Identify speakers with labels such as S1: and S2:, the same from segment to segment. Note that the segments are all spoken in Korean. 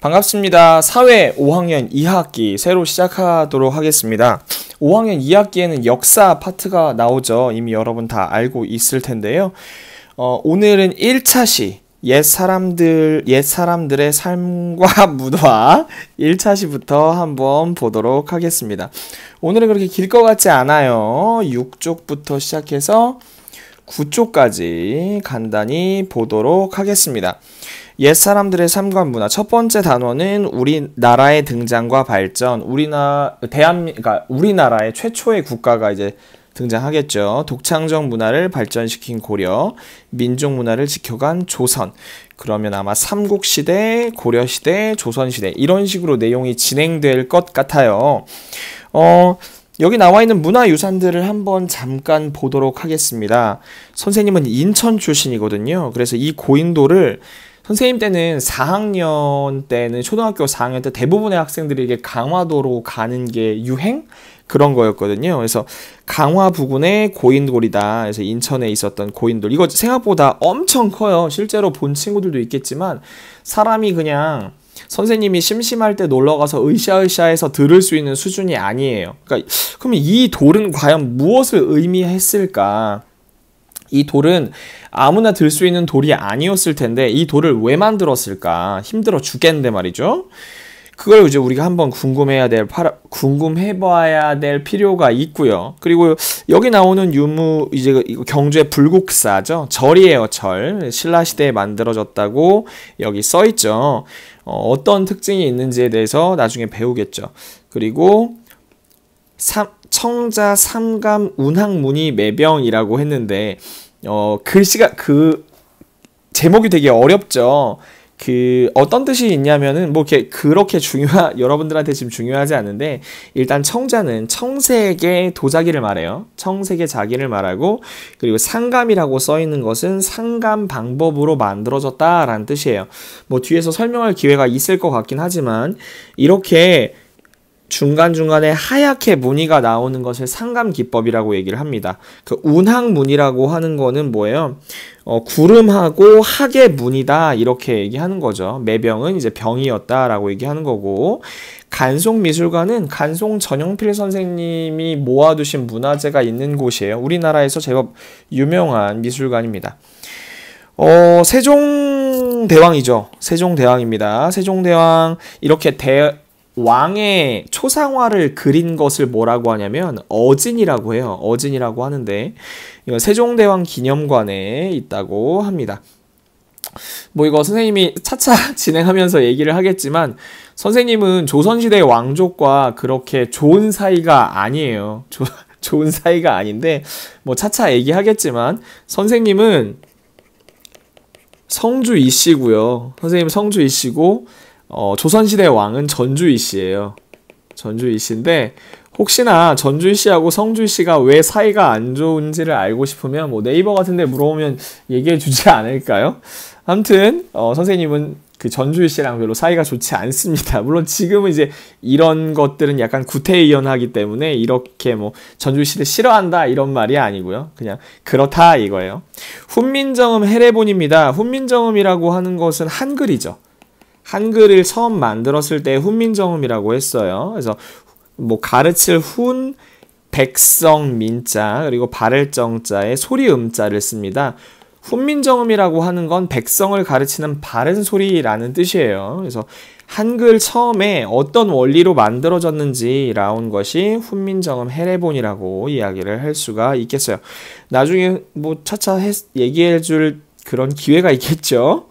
S1: 반갑습니다. 사회 5학년 2학기 새로 시작하도록 하겠습니다. 5학년 2학기에는 역사 파트가 나오죠. 이미 여러분 다 알고 있을 텐데요. 오늘은 1차시 옛사람들의 삶과 문화 1차시부터 한번 보도록 하겠습니다. 오늘은 그렇게 길 것 같지 않아요. 6쪽부터 시작해서 9쪽까지 간단히 보도록 하겠습니다. 옛사람들의 삶과 문화. 첫 번째 단원은 우리나라의 등장과 발전. 우리나라의 최초의 국가가 이제 등장하겠죠. 독창적 문화를 발전시킨 고려, 민족 문화를 지켜간 조선. 그러면 아마 삼국시대, 고려시대, 조선시대 이런 식으로 내용이 진행될 것 같아요. 여기 나와 있는 문화유산들을 한번 잠깐 보도록 하겠습니다. 선생님은 인천 출신이거든요. 그래서 이 고인돌을 선생님 때는 4학년 때는 초등학교 4학년 때 대부분의 학생들이 이게 강화도로 가는 게 유행? 그런 거였거든요. 그래서 강화 부근의 고인돌이다. 그래서 인천에 있었던 고인돌. 이거 생각보다 엄청 커요. 실제로 본 친구들도 있겠지만 사람이 그냥 선생님이 심심할 때 놀러가서 으쌰으쌰해서 들을 수 있는 수준이 아니에요. 그러니까 그러면 이 돌은 과연 무엇을 의미했을까? 이 돌은 아무나 들 수 있는 돌이 아니었을 텐데 이 돌을 왜 만들었을까? 힘들어 죽겠는데 말이죠. 그걸 이제 우리가 한번 궁금해봐야 될 필요가 있고요. 그리고 여기 나오는 유무 이제 경주의 불국사죠. 절이에요, 절. 신라 시대에 만들어졌다고 여기 써 있죠. 어떤 특징이 있는지에 대해서 나중에 배우겠죠. 그리고 청자 삼감 운항문의 매병이라고 했는데 글씨가 제목이 되게 어렵죠. 어떤 뜻이 있냐면은 그렇게 여러분들한테 지금 중요하지 않은데 일단 청자는 청색의 도자기를 말해요. 청색의 자기를 말하고 그리고 상감이라고 써 있는 것은 상감 방법으로 만들어졌다라는 뜻이에요. 뒤에서 설명할 기회가 있을 것 같긴 하지만 이렇게 중간중간에 하얗게 무늬가 나오는 것을 상감기법이라고 얘기를 합니다. 운항무늬라고 하는 거는 뭐예요? 구름하고 학의 무늬다 이렇게 얘기하는 거죠. 매병은 이제 병이었다라고 얘기하는 거고 간송미술관은 간송 전용필 선생님이 모아두신 문화재가 있는 곳이에요. 우리나라에서 제법 유명한 미술관입니다. 세종대왕이죠. 세종대왕입니다. 세종대왕 이렇게 왕의 초상화를 그린 것을 뭐라고 하냐면 어진이라고 해요. 어진이라고 하는데 이건 세종대왕 기념관에 있다고 합니다. 이거 선생님이 차차 진행하면서 얘기를 하겠지만 선생님은 조선시대 왕족과 그렇게 좋은 사이가 아니에요. 좋은 사이가 아닌데 차차 얘기하겠지만 선생님은 성주이 씨고요. 선생님 성주이 씨고 조선시대 왕은 전주이 씨예요. 전주이 씨인데 혹시나 전주이 씨하고 성주이 씨가 왜 사이가 안 좋은지를 알고 싶으면 네이버 같은 데 물어보면 얘기해 주지 않을까요? 아무튼 선생님은 전주이 씨랑 별로 사이가 좋지 않습니다. 물론 지금은 이제 이런 것들은 약간 구태의연하기 때문에 이렇게 전주이 씨를 싫어한다 이런 말이 아니고요. 그냥 그렇다 이거예요. 훈민정음 해례본입니다. 훈민정음이라고 하는 것은 한글이죠. 한글을 처음 만들었을 때 훈민정음이라고 했어요. 그래서 가르칠 훈, 백성 민자 그리고 바를 정자에 소리 음자를 씁니다. 훈민정음이라고 하는 건 백성을 가르치는 바른 소리라는 뜻이에요. 그래서 한글 처음에 어떤 원리로 만들어졌는지 나온 것이 훈민정음 해례본이라고 이야기를 할 수가 있겠어요. 나중에 차차 얘기해 줄 그런 기회가 있겠죠.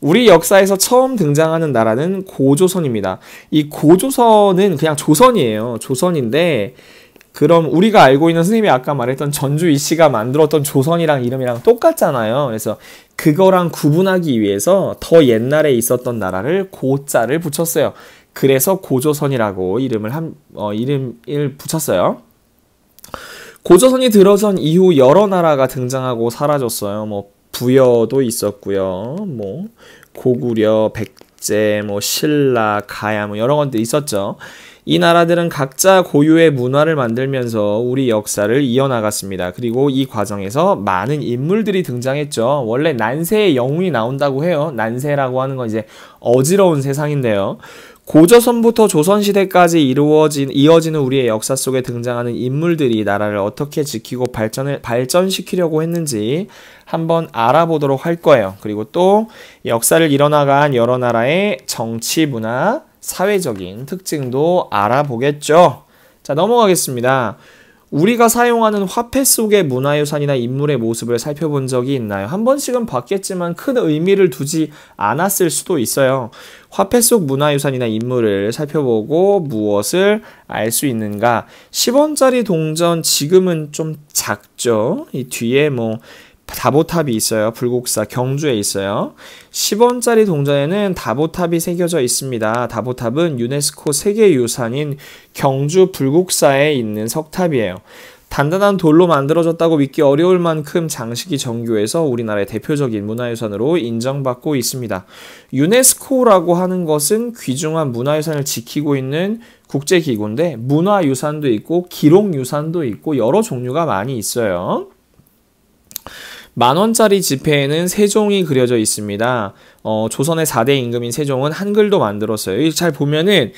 S1: 우리 역사에서 처음 등장하는 나라는 고조선입니다. 이 고조선은 그냥 조선이에요. 조선인데 그럼 우리가 알고 있는 선생님이 아까 말했던 전주이 씨가 만들었던 조선이랑 이름이랑 똑같잖아요. 그래서 그거랑 구분하기 위해서 더 옛날에 있었던 나라를 고자를 붙였어요. 그래서 고조선이라고 이름을 붙였어요. 고조선이 들어선 이후 여러 나라가 등장하고 사라졌어요. 부여도 있었고요. 고구려, 백제, 신라, 가야 여러 건데 있었죠. 이 나라들은 각자 고유의 문화를 만들면서 우리 역사를 이어나갔습니다. 그리고 이 과정에서 많은 인물들이 등장했죠. 원래 난세의 영웅이 나온다고 해요. 난세라고 하는 건 이제 어지러운 세상인데요. 고조선부터 조선시대까지 이어지는 우리의 역사 속에 등장하는 인물들이 나라를 어떻게 지키고 발전시키려고 했는지 한번 알아보도록 할 거예요. 그리고 또 역사를 이뤄나간 여러 나라의 정치, 문화, 사회적인 특징도 알아보겠죠. 자, 넘어가겠습니다. 우리가 사용하는 화폐 속의 문화유산이나 인물의 모습을 살펴본 적이 있나요? 한 번씩은 봤겠지만 큰 의미를 두지 않았을 수도 있어요. 화폐 속 문화유산이나 인물을 살펴보고 무엇을 알 수 있는가? 10원짜리 동전 지금은 좀 작죠? 이 뒤에 다보탑이 있어요. 불국사 경주에 있어요. 10원짜리 동전에는 다보탑이 새겨져 있습니다. 다보탑은 유네스코 세계유산인 경주 불국사에 있는 석탑이에요. 단단한 돌로 만들어졌다고 믿기 어려울 만큼 장식이 정교해서 우리나라의 대표적인 문화유산으로 인정받고 있습니다. 유네스코라고 하는 것은 귀중한 문화유산을 지키고 있는 국제기구인데 문화유산도 있고 기록유산도 있고 여러 종류가 많이 있어요. 10,000원짜리 지폐에는 세종이 그려져 있습니다. 조선의 4대 임금인 세종은 한글도 만들었어요. 잘 보면은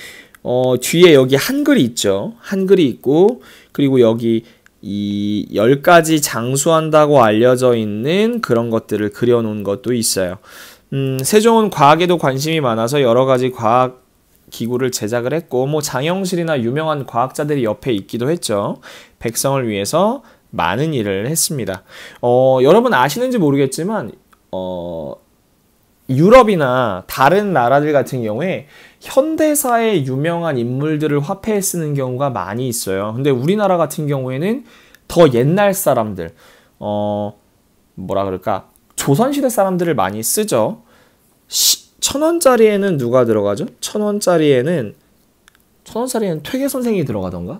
S1: 뒤에 여기 한글이 있죠. 한글이 있고 그리고 여기 이 10가지 장수한다고 알려져 있는 그런 것들을 그려놓은 것도 있어요. 세종은 과학에도 관심이 많아서 여러 가지 과학 기구를 제작을 했고 장영실이나 유명한 과학자들이 옆에 있기도 했죠. 백성을 위해서 많은 일을 했습니다. 여러분 아시는지 모르겠지만 유럽이나 다른 나라들 같은 경우에 현대사의 유명한 인물들을 화폐에 쓰는 경우가 많이 있어요. 근데 우리나라 같은 경우에는 더 옛날 사람들, 조선시대 사람들을 많이 쓰죠. 1,000원짜리에는 누가 들어가죠? 1,000원짜리에는 퇴계 선생이 들어가던가?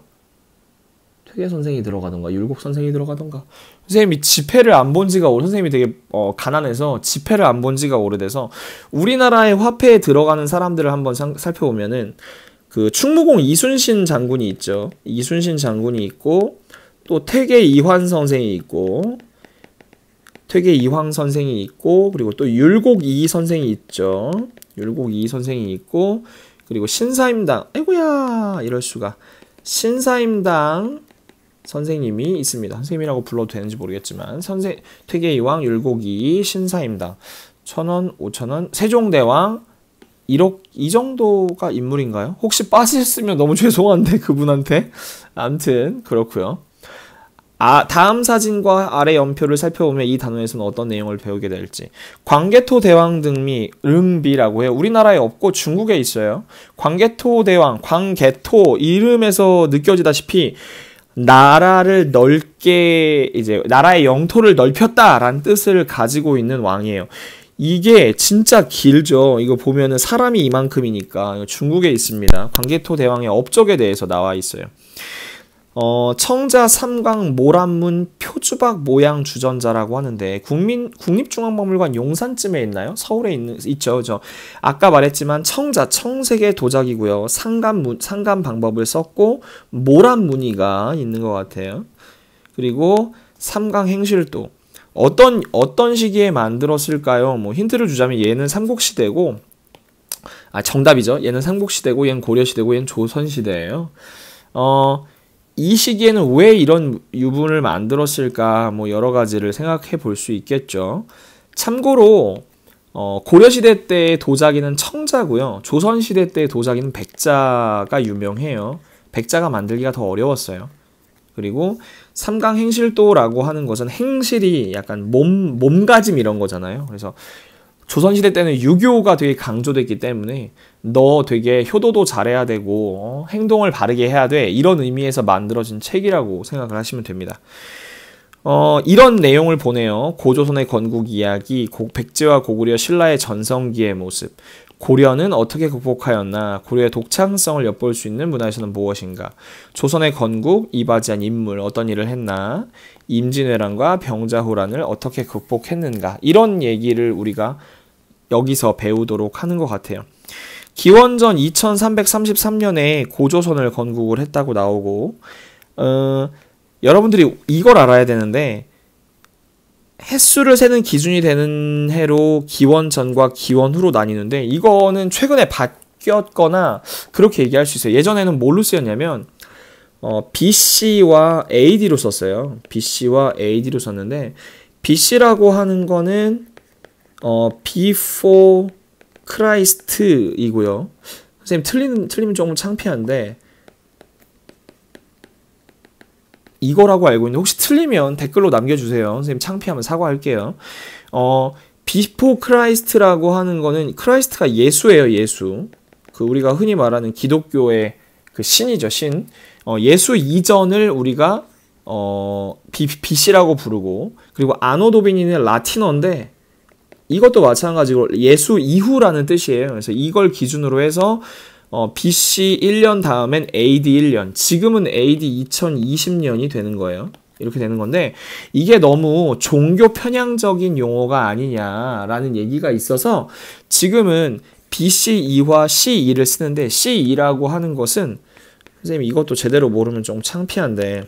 S1: 퇴계 선생이 들어가던가 율곡 선생이 들어가던가. 선생님이 지폐를 안 본 지가 선생님이 되게 가난해서 지폐를 안 본 지가 오래돼서 우리나라의 화폐에 들어가는 사람들을 한번 살펴보면은 그 충무공 이순신 장군이 있죠. 이순신 장군이 있고 또 퇴계 이환 선생이 있고 그리고 또 율곡 이 선생이 있죠. 율곡 이 선생이 있고 그리고 신사임당 이럴 수가 신사임당 선생님이 있습니다. 선생님이라고 불러도 되는지 모르겠지만 퇴계이왕, 율곡이, 신사임당 1,000원, 5,000원, 세종대왕 1억 이 정도가 인물인가요? 혹시 빠지셨으면 너무 죄송한데 그분한테 아무튼 그렇고요. 다음 사진과 아래 연표를 살펴보면 이 단원에서는 어떤 내용을 배우게 될지. 광개토 대왕 등비라고 해요. 우리나라에 없고 중국에 있어요. 광개토 대왕, 광개토 이름에서 느껴지다시피 나라를 넓게 나라의 영토를 넓혔다라는 뜻을 가지고 있는 왕이에요. 이게 진짜 길죠. 이거 보면은 사람이 이만큼이니까 중국에 있습니다. 광개토 대왕의 업적에 대해서 나와 있어요. 청자 삼광 모란문 표주박 모양 주전자라고 하는데 국립중앙박물관 용산쯤에 있나요? 서울에 있죠. 아까 말했지만 청색의 도자기고요. 상감 방법을 썼고 모란무늬가 있는 것 같아요. 그리고 삼광 행실도 어떤 시기에 만들었을까요? 힌트를 주자면 얘는 삼국시대고 정답이죠. 얘는 삼국시대고 얘는 고려시대고 얘는 조선시대예요. 이 시기에는 왜 이런 유분을 만들었을까 여러 가지를 생각해 볼 수 있겠죠. 참고로 고려시대 때의 도자기는 청자고요. 조선시대 때의 도자기는 백자가 유명해요. 백자가 만들기가 더 어려웠어요. 그리고 삼강행실도라고 하는 것은 행실이 약간 몸가짐 이런 거잖아요. 그래서 조선시대 때는 유교가 되게 강조됐기 때문에 너 되게 효도도 잘해야 되고 행동을 바르게 해야 돼 이런 의미에서 만들어진 책이라고 생각을 하시면 됩니다. 이런 내용을 보내요. 고조선의 건국 이야기, 백제와 고구려 신라의 전성기의 모습, 고려는 어떻게 극복하였나, 고려의 독창성을 엿볼 수 있는 문화에서는 무엇인가, 조선의 건국, 이바지한 인물, 어떤 일을 했나, 임진왜란과 병자호란을 어떻게 극복했는가, 이런 얘기를 우리가 여기서 배우도록 하는 것 같아요. 기원전 2333년에 고조선을 건국을 했다고 나오고, 여러분들이 이걸 알아야 되는데, 햇수를 세는 기준이 되는 해로 기원전과 기원후로 나뉘는데, 이거는 최근에 바뀌었거나 그렇게 얘기할 수 있어요. 예전에는 뭘로 쓰였냐면 BC와 AD로 썼어요. BC와 AD로 썼는데, BC라고 하는 거는 before Christ이고요. 선생님 틀리면 조금 창피한데 이거라고 알고 있는데, 혹시 틀리면 댓글로 남겨주세요. 선생님 창피하면 사과할게요. before Christ라고 하는 거는, 크라이스트가 예수예요. 예수. 그 우리가 흔히 말하는 기독교의 그 신이죠. 신. 예수 이전을 우리가 BC라고 부르고, 그리고 아노 도미니는 라틴어인데 이것도 마찬가지로 예수 이후라는 뜻이에요. 그래서 이걸 기준으로 해서 BC 1년 다음엔 AD 1년, 지금은 AD 2020년이 되는 거예요. 이렇게 되는 건데, 이게 너무 종교 편향적인 용어가 아니냐라는 얘기가 있어서 지금은 BC2와 C2를 쓰는데, C2라고 하는 것은, 선생님 이것도 제대로 모르면 좀 창피한데,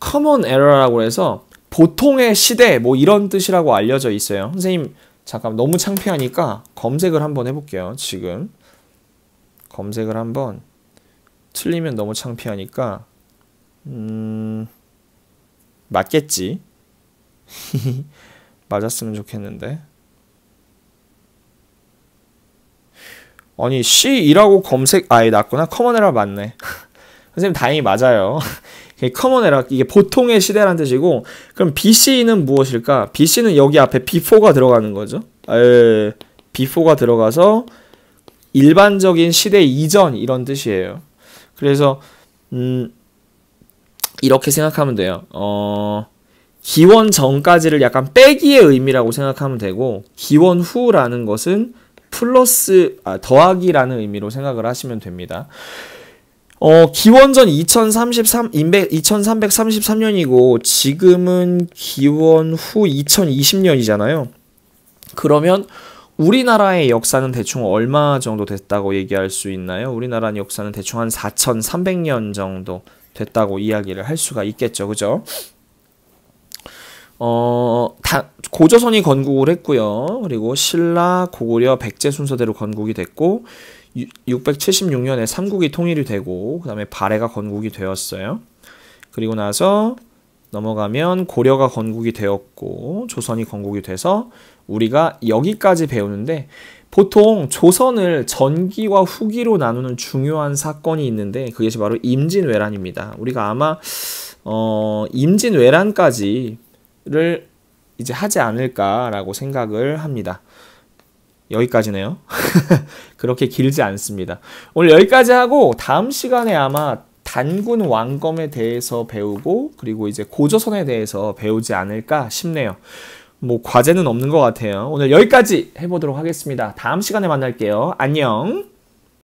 S1: common era라고 해서 보통의 시대 뭐 이런 뜻이라고 알려져 있어요. 선생님 잠깐 너무 창피하니까 검색을 한번 해볼게요. 지금 검색을 한번, 틀리면 너무 창피하니까 맞겠지? 맞았으면 좋겠는데. 아니 C2라고 아예 맞구나. 커먼 에라 맞네. 선생님 다행히 맞아요. 커먼 에라, 이게 보통의 시대라는 뜻이고, 그럼 BC는 무엇일까? BC는 여기 앞에 before가 들어가는 거죠. before가 들어가서 일반적인 시대 이전 이런 뜻이에요. 그래서 이렇게 생각하면 돼요. 기원 전까지를 약간 빼기의 의미라고 생각하면 되고, 기원 후라는 것은 더하기라는 의미로 생각을 하시면 됩니다. 기원전 2333년이고 지금은 기원 후 2020년이잖아요. 그러면 우리나라의 역사는 대충 얼마 정도 됐다고 얘기할 수 있나요? 우리나라 역사는 대충 한 4300년 정도 됐다고 이야기를 할 수가 있겠죠. 그죠? 고조선이 건국을 했고요. 그리고 신라, 고구려, 백제 순서대로 건국이 됐고, 676년에 삼국이 통일이 되고, 그 다음에 발해가 건국이 되었어요. 그리고 나서 넘어가면 고려가 건국이 되었고, 조선이 건국이 돼서 우리가 여기까지 배우는데, 보통 조선을 전기와 후기로 나누는 중요한 사건이 있는데, 그것이 바로 임진왜란입니다. 우리가 아마 임진왜란까지를 이제 하지 않을까라고 생각을 합니다. 여기까지네요. 그렇게 길지 않습니다. 오늘 여기까지 하고, 다음 시간에 아마 단군 왕검에 대해서 배우고, 그리고 이제 고조선에 대해서 배우지 않을까 싶네요. 뭐 과제는 없는 것 같아요. 오늘 여기까지 해보도록 하겠습니다. 다음 시간에 만날게요. 안녕.